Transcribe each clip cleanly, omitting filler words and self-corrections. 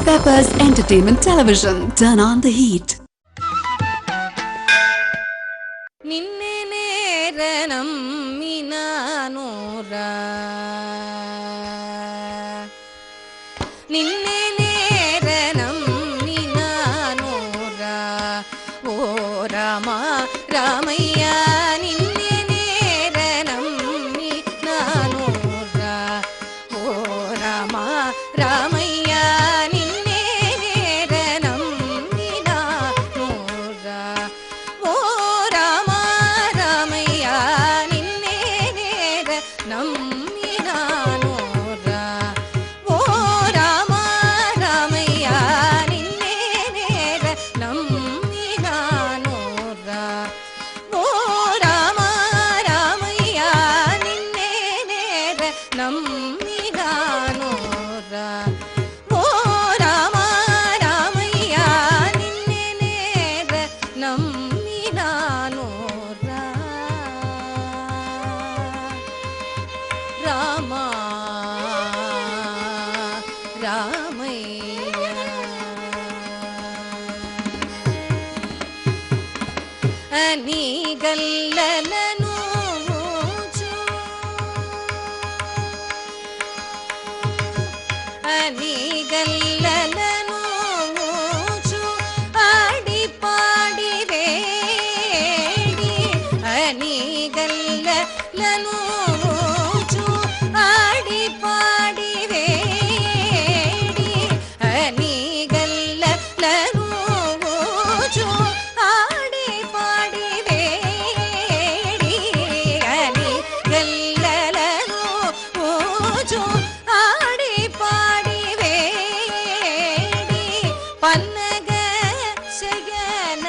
Peppers Entertainment Television. Turn on the heat. ನಿನ್ನೆ ನೇರ ನಮ್ಮಿನಾನೂರ ನಿನ್ನೆ ನೇರ ನಮ್ಮಿನಾನೂರ ಓ ರಾಮ ರಾಮಯ್ಯ ನಿನ್ನೆ ನೇರ ನಮ್ಮಿನಾನೂರ ಓ ರಾಮ ರಾಮಯ್ಯ ನಿನ್ನೆ ನೇರ ನಮ್ಮಿನಾನೂರ ಓ ರಾಮ ರಾಮಯ್ಯ ನಿನ್ನೆ ನೇರ ನಮ್ಮಿನಾನೂರ ಓ ರಾಮ ರಾಮಯ್ಯ ನಿನ್ನೆ ನೇರ ನಮ್ಮಿನಾನೂರ ಓ ರಾಮ ರಾಮಯ್ಯ ನಿನ್ನೆ ನೇರ ನಮ್ಮಿನಾನೂರ ಓ ರಾಮ ರಾಮಯ್ಯ ನಿನ್ನೆ ನೇರ ನಮ್ಮಿನಾನೂರ ರಾಮ ರಾಮಯ್ಯ ಅನಿಗಲ್ಲಲನು ಅನಿಗಲ್ಲಲನು ಆಡಿ ಪಾಡಿ ವೇಡಿ ಅನಿಗಲ್ಲಲನು ಆಡಿ ಪಾಡಿ ವೇಡಿ ಅನಿಗಲ್ಲಲನು ಆಡಿ ಪಾಡಿ ವೇಡಿ ಅನಿಗಲ್ಲಲನು ಆಡಿ ಪಾಡಿ ವೇಡಿ ಪನ್ನಗ ಶಯನ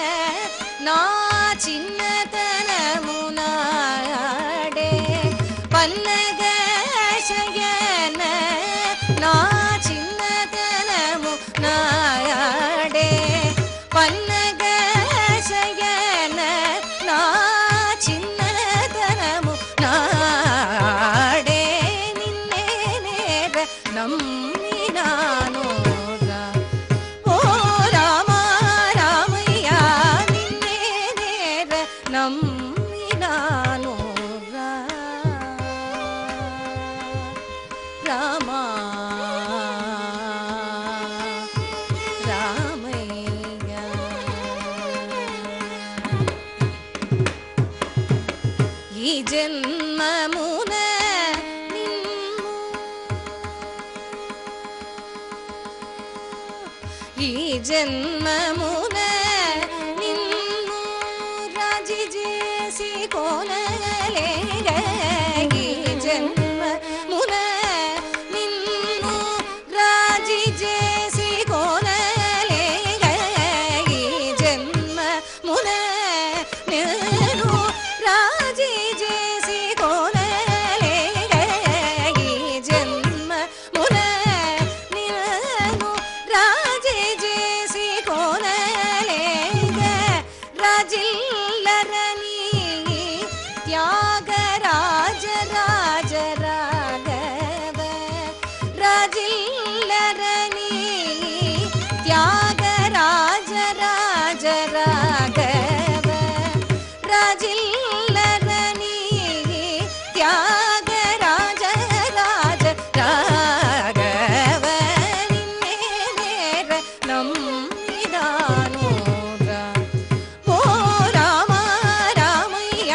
ನಾ ಚಿನ್ನತನ ಮುನಾಡೆ ಪನ್ನಗ ಶಯನ ನಾ ಚಿನ್ನತನ ಮುನಾಡೆ ಪನ್ನಗ ಶಯನ ನಾ ಚಿನ್ನತನ ಮುನಾಡೆ ನಿನ್ನೆ ನೇರ ನಮ್ಮಿನಾನೂರ ಓ ರಾಮ ರಾಮಯ್ಯ ನಿನ್ನೆ ನೇರ ನಮ್ಮಿನಾನೂರ ರಾಮ ರಾಮಯ್ಯ ಈ ಜನ್ಮ ಮುನ ಈ ಜನ್ಮ ಮುನ ನಿನ್ನು ರಾಜಿಜೇಸಿ ಕೋನಲೆಗ ಈ ಜನ್ಮ ಮುನ ನಿನ್ನು ರಾಜಿಜೇಸಿ ಕೋನಲೆಗ ಈ ಜನ್ಮ ಮುನ ನಿನ್ನು ರಾಜಿಜೇಸಿ ಕೋನಲೆಗ ಈ ಜನ್ಮ ಮುನ ನಿನ್ನು ರಾಜಿಜೇಸಿ ಕೋನಲೆಗ ರಾಜಿಲ್ಲರನಿ ತ್ಯಾಗರಾಜ ರಾಜ ರಾಘವ ರಾಜಿಲ್ಲರನಿ ತ್ಯಾಗರಾಜ ರಾಜ ರಾಘವ ರಾಜಿಲ್ಲರನಿ ತ್ಯಾಗರಾಜ ರಾಜ ರಾಘವ ನಿನ್ನೆ ನೇರ ನಮ್ಮಿನಾನೂರ ಓ ರಾಮ ರಾಮಯ್ಯ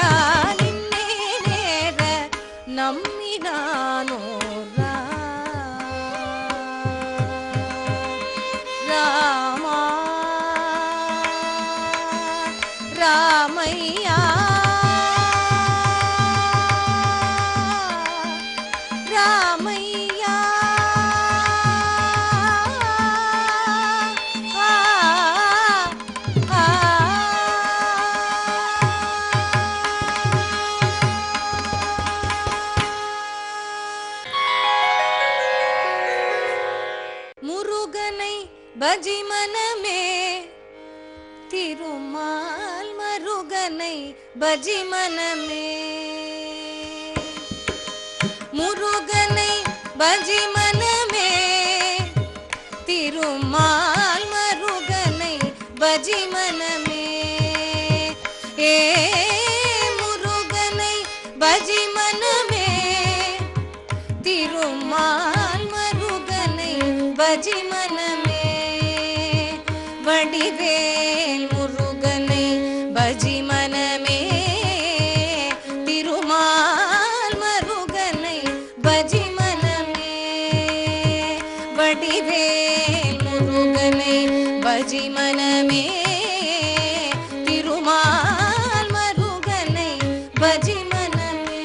ನಿನ್ನೆ ನೇರ ನಮ್ಮಿನಾನೂರ ರಾಮ ರಾಮಯ್ಯ ರಾಮಯ್ಯ முருகனை பஜி மனமே திருமால் மருகனை பஜி மனமே முருகனை பஜி மனமே திருமால் பஜி மனமே ஏ முருகனை பஜி மனமே திருமால் மருகனை பஜி மனமே வடிவேல் முருகனை பஜி மனமே திருமால் மருகனை பஜி மனமே வடிவேல் முருகனை பஜி மனமே திருமால் மருகனை பஜி மனமே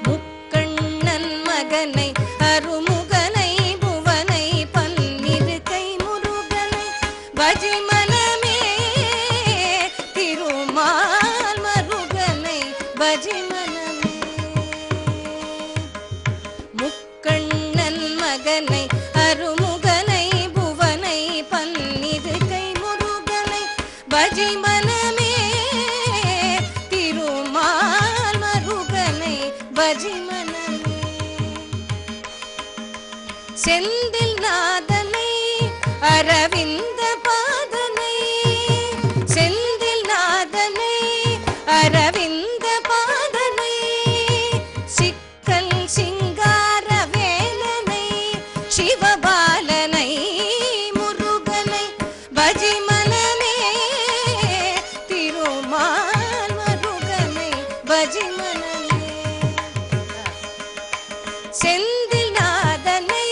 முக்கண்ணன் மகனை அருமுகனை புவனை பன்னிருக்கை முருகனை பஜி மனமே திருமால் மருகனை பஜி மனமே முக்கண்ணன் மகனை அருமுகனை புவனை பன்னிருக்கை முருகனை பஜி மனமே திருமால் மருகனை பஜி மனமே செந்தில் நாதனை அரவிந்த பாதனை செந்தில் நாதனை அரவிந்த பாதனை சிக்கல் சிங்கார வேலனை சிவபாலனை முருகனை பஜி மனமே திருமால் மருகனை பஜி மனமே செந்தில் நாதனை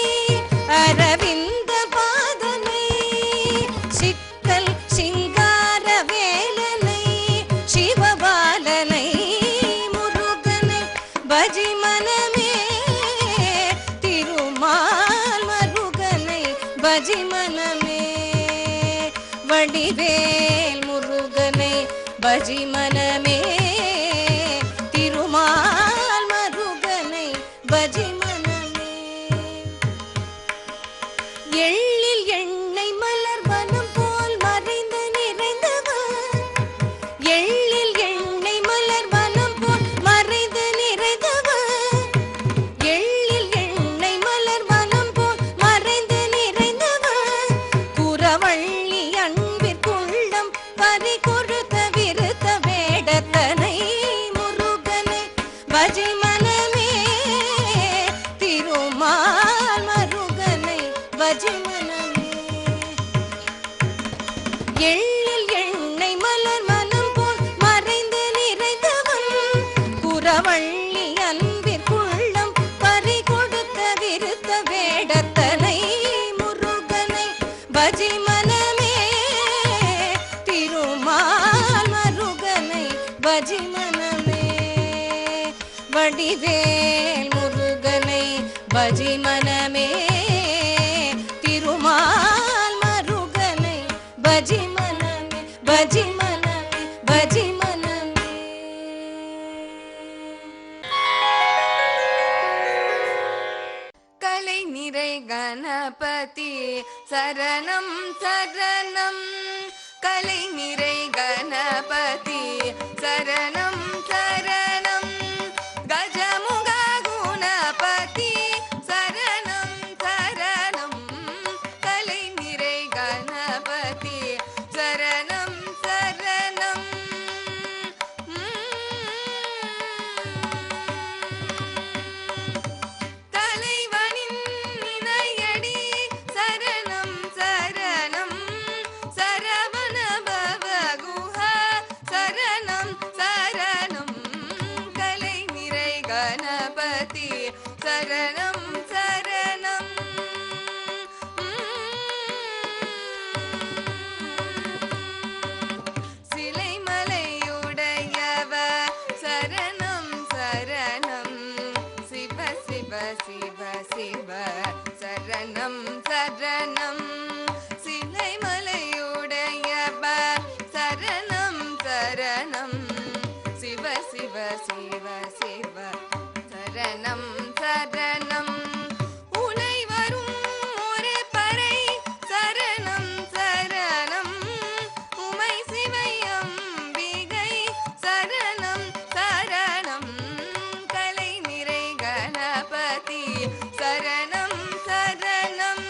அரவிந்த பாதனை சிக்கல் சிங்கார வேலனை சிவபாலனை முருகனை பஜி மனமே திருமால் மருகனை பஜி மனமே வடிவேல் முருகனை பஜி மனமே திருமால் மருகனை பஜி மனமே எள்ளில் எண்ணெய் மலர் வனம் போல் மறைந்து நிறைந்தவர் எள்ளில் எண்ணெய் மலர் வனம் போல் மறைந்து நிறைந்தவர் எள்ளில் எண்ணெய் மலர் வனம் போல் மறைந்து நிறைந்தவர் குறவள்ளி அன்பிற்குள்ளம் பறி கொடுத்த விருத்த வேடத்தனை முருகனை பஜி மனமே திருமால் மருகனை பஜி மனமே எள்ளில் எண்ணெய் மலர் மனம் போல் மறைந்து நிறைந்தவன் குறவள்ளி அன்பிற்குள்ளம் பறி கொடுத்த விருத்த வேடத்தனை முருகனை பஜி மனமே திருமால் மருகனை பஜி மனமே வடிவேல் முருகனை பஜி மனமே திருமால் மருகனை பஜி மனமே பஜி மனமே பஜி மனமே கலை நிறை கணபதி சரணம் சரணம் கலை நிறை கணபதி சரணம் சரணம் கஜமுக குணபதி சரணம் சரணம் கலை நிறை கணபதி சரணம் சரணம் தலைவனின் நினையடி சரணம் சரணம் சரவண பவகுஹ சரணம் சரணம் கலை நிறை கணபதி சரணம் சரணம் சிலைமலையுடையவ சரணம் சரணம் சிவ சிவ சிவ சிவ சரணம் சரணம் சிலைமலையுடையவ சரணம் சரணம் சிவ சிவ சிவ சிவ சரணம் சரணம் உனை வரும் ஒரு பறை சரணம் சரணம் உமை சிவையம்பிகை சரணம் சரணம் கலை நிறை கணபதி சரணம் சரணம்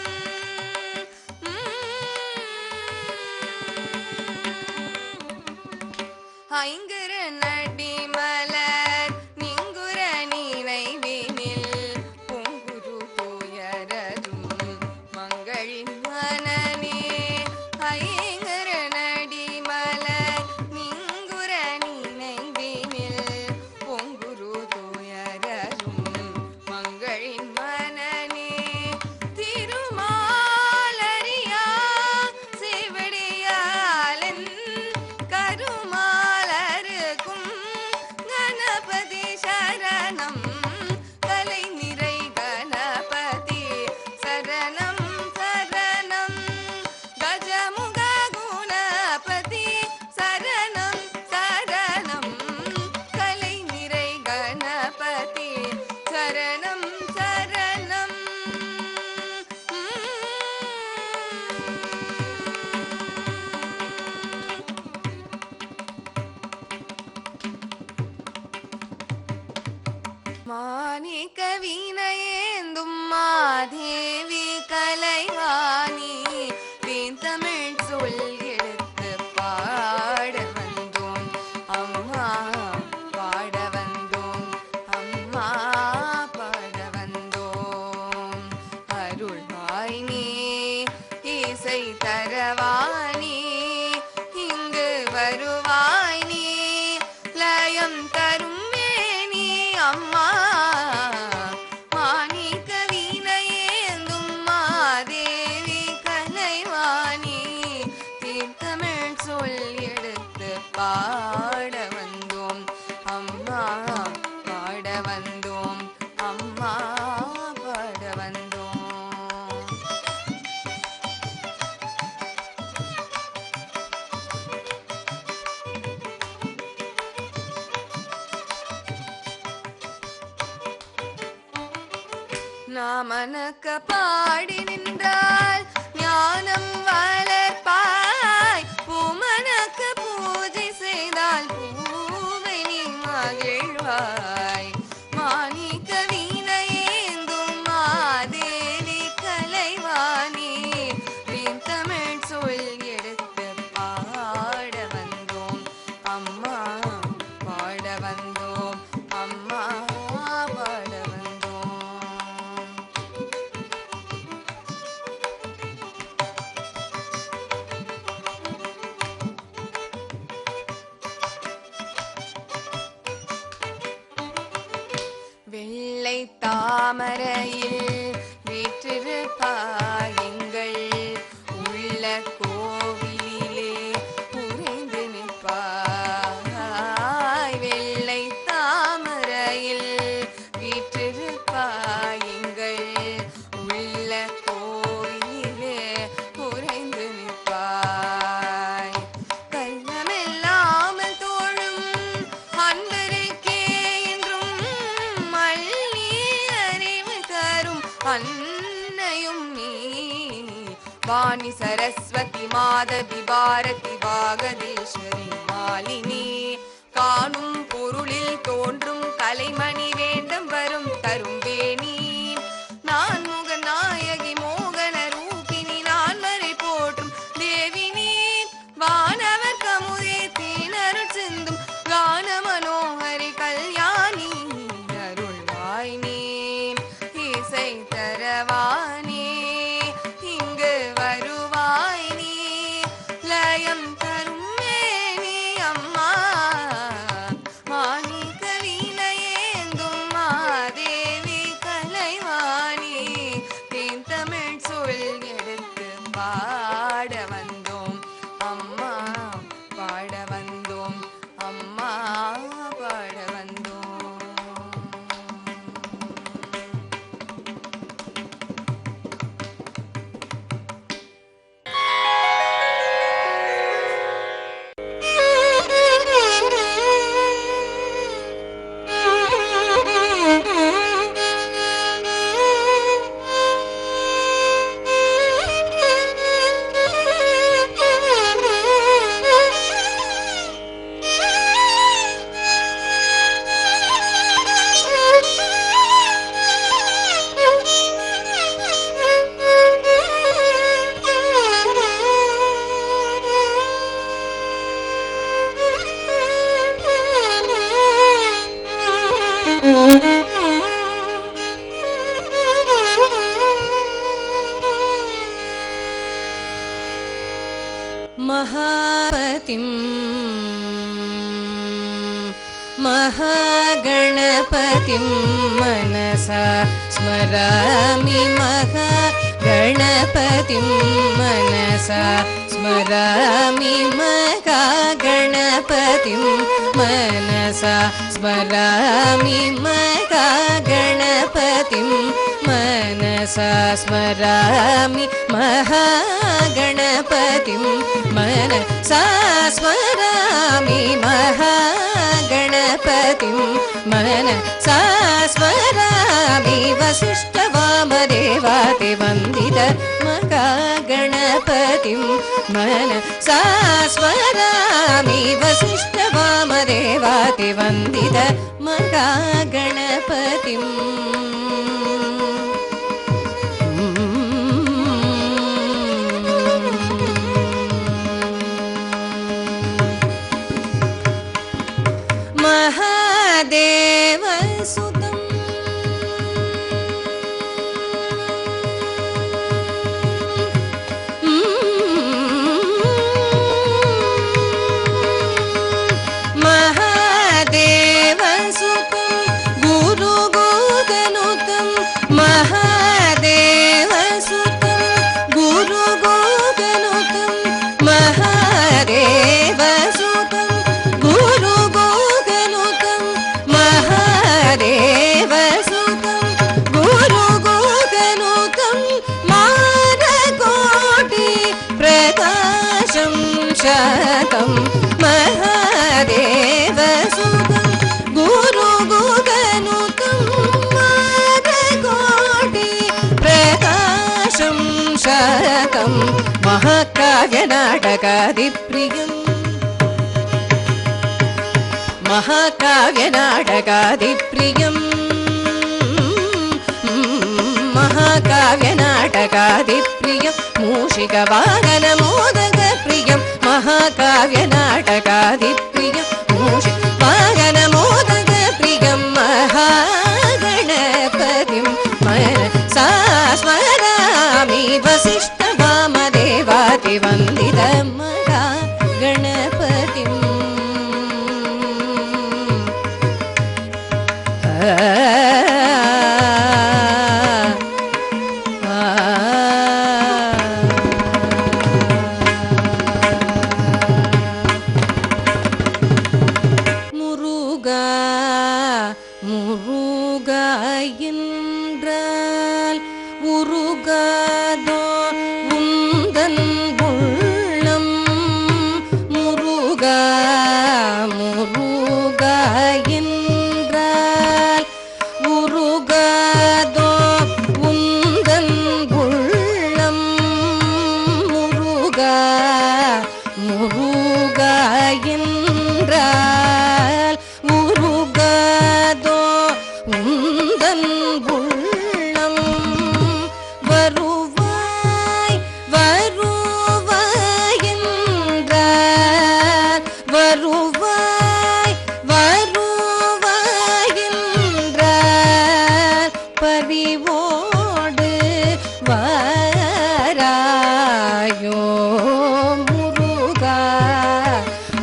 அருள்வாய் நீ இசை தரவானி இங்கு வருவாய் நீ லயம் தரும் மேனி அம்மா மாணிக்க வீணையேந்தும் மாதேவி கலைவாணி தீர்த்தமிழ் சொல் எடுத்து பாட வந்தோம் அம்மா பாட வந்தோம் அம்மா பாட வந்தோம். நாமனக்க பாடி நின்றால் ஞானம் வளர்ப்பாய் பூமனக்க பூஜை செய்தால் பூவை நீ மகிழ்வாய் மாணிக்க வீணையேந்தும் மாதேவி கலைவாணி வீண் தமிழ் சொல் எடுத்து பாட வந்தோம் அம்மா பாட வந்தோம் அம்மா பாட வந்தோம். வெள்ளை தாமரையில் வீற்றிருப்பாய் எங்கள் உள்ள கோவிலிலே உறைந்து நிற்பாய் வெள்ளை தாமரையில் வீற்றிருப்பாய் எங்கள் உள்ள கோவிலிலே உறைந்து நிற்பாய் கள்ளமில்லாமல் தோழும் அன்பருக்கே என்றும் மல்லி அறிவு தரும் அன்னையும் நீ வாணி சரஸ்வதி மாதவி பாரதி வாகதேஸ்வரி மாலினி காணும் பொருளில் தோன்றும் கலைமணி வேண்டம் வரும் தரும் வேணி நான் முக நாயகி மோகன ரூபினி நான் வரை போற்றும் தேவினி வானவர் கமுதே தீனருள் சிந்தும் கான மனோஹரி கல்யாணி அருள்வாய் நீ இசை தரவானி இங்கு வருவாய் நீ லயம் தரும் மேனி அம்மா மாணிக்க வீணையேந்தும் மாதேவி கலைவாணி தேன் தமிழ் சொல் எடுத்து பாட வந்தோம் அம்மா பாட வந்தோம் அம்மா பாட வந்தோம். महापतिं महागणपतिं मनसा स्मरामि महागणपतिं मनसा स्मरामि महागणपतिं मनसा स्मरामि महागणपतिं मनसा स्मरामि महागणपतिं मनसा स्मरामि महागणपतिं मनसा स्मरामि वसिष्ठवामदेवाति वन्दित महागणपतिं मनसा स्मरामि वसिष्ठवामदेवाति वन्दित महागणपतिं महादेवसुतं तं महाकाव्यनाटकादिप्रियम् महाकाव्यनाटकादिप्रियम् महाकाव्यनाटकादिप्रियं मूषिकवाहनमोदकप्रियं महाकाव्यनाटकादिप्रियं मूषिकवाहनमोदकप्रियं महागणपतिं मनसा स्मरामि वसिष्ठवामदेवातिवन्दितं महागणपतिम् என்றால் உருகாதோ உந்தன் உள்ளம் முருகா முருகா என்றால் உருகாதோ உந்தன் உள்ளம் முருகா முருகா என்றால் உருகாதோ உந்தன் உள்ளம் வருவாய் வருவாய் என்றார் வருவாய் வருவாய் என்றார் பரிவோடு வாராயோ முருகா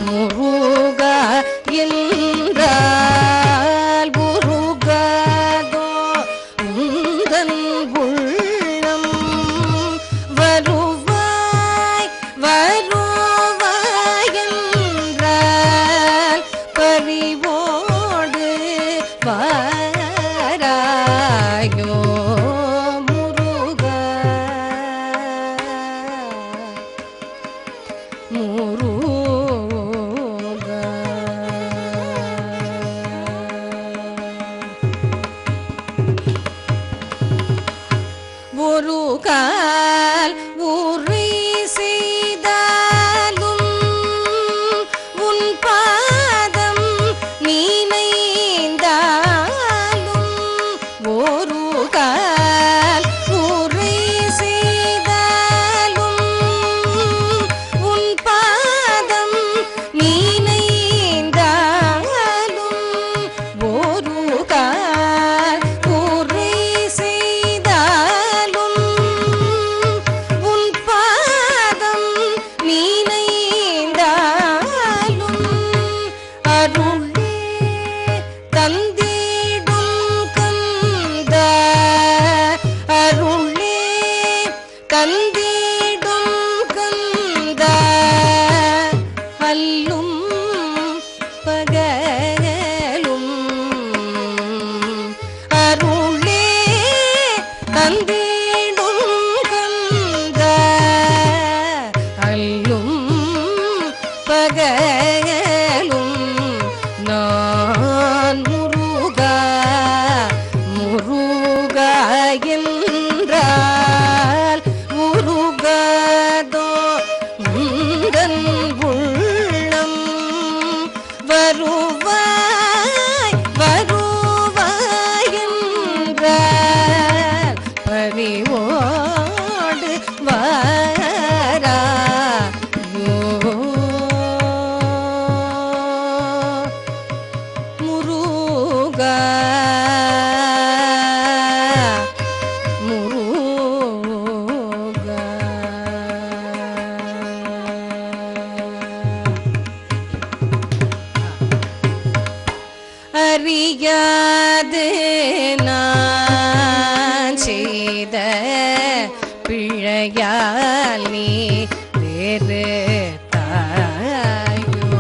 முருகா என்றால் முருகாதோ உந்தன் உள்ளம் வருவாய் வருவாய் என்றால் பரிவோடு வாராயோ முருகா முருகா ஒரு கால் உரை செய்தாலும் உன் பாதம் நீனைந்தாலும் ஒரு கால் உரை செய்தாலும் உன் பாதம் நீனைந்தாலும் ஒரு கால் உரை செய்தாலும் உன் பாதம் நீனைந்தாலும் அருளே தந்திடும் கந்த அருளே தந்திடும் கந்த அல்லும் பகலும் அருளே தந்திடும் கந்த அல்லும் பகலும் நான் முருகா முருகா என்றால் முருகாதோ உந்தன் உள்ளம் வருவாய் வருவாய் என்றால் பரிவோடு வாராயோ முருகா முருகா அறியாது நான் செய்த பிழையால் நீ வேறு தாயோ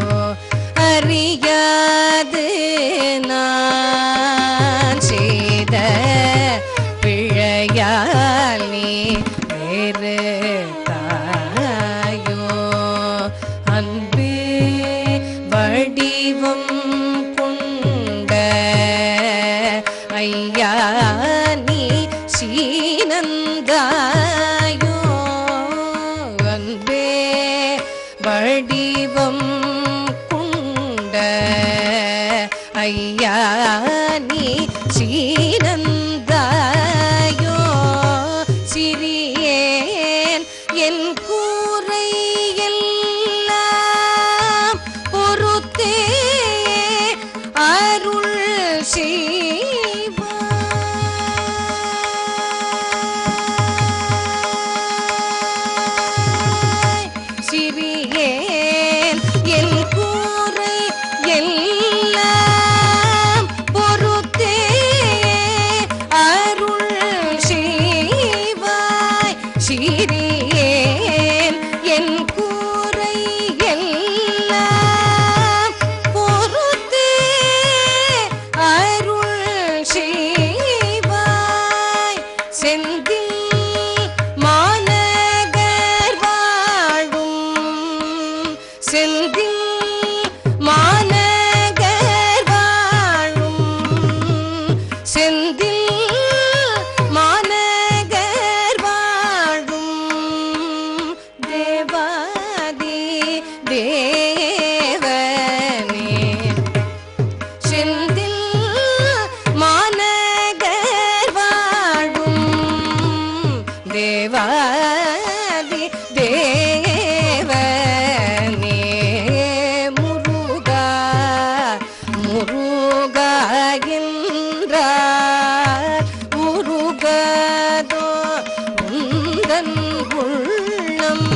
அறியாது நான் செய்த பிழையால் நீ வேறு தாயோ அன்பே வடிவம் கொண்ட ஐயா நீ சீனந்தாயோ ஐயா நீ சீரந்தாயோ சிறியேன் என் கூரை எல்லாம் பொறுத்தே அருள் செய்வாய் சிறியேன் என் கூரை எல்லாம் பொறுத்தே அருள் செய்வாய் சிறியேன் என் கூரை எல்லாம் பொறுத்தே அருள் செய்வாய் செந்தில் மாநகர் வாழும் செந்தில் மாநகர் வாழும் செந்தில் மாநகர் வாழும் தேவாதி தேவனே செந்தில் மாநகர் வாழும் தேவாதி தேவனே முருகா முருகா என்றார் உருகதோ உந்தன் உள்ளம்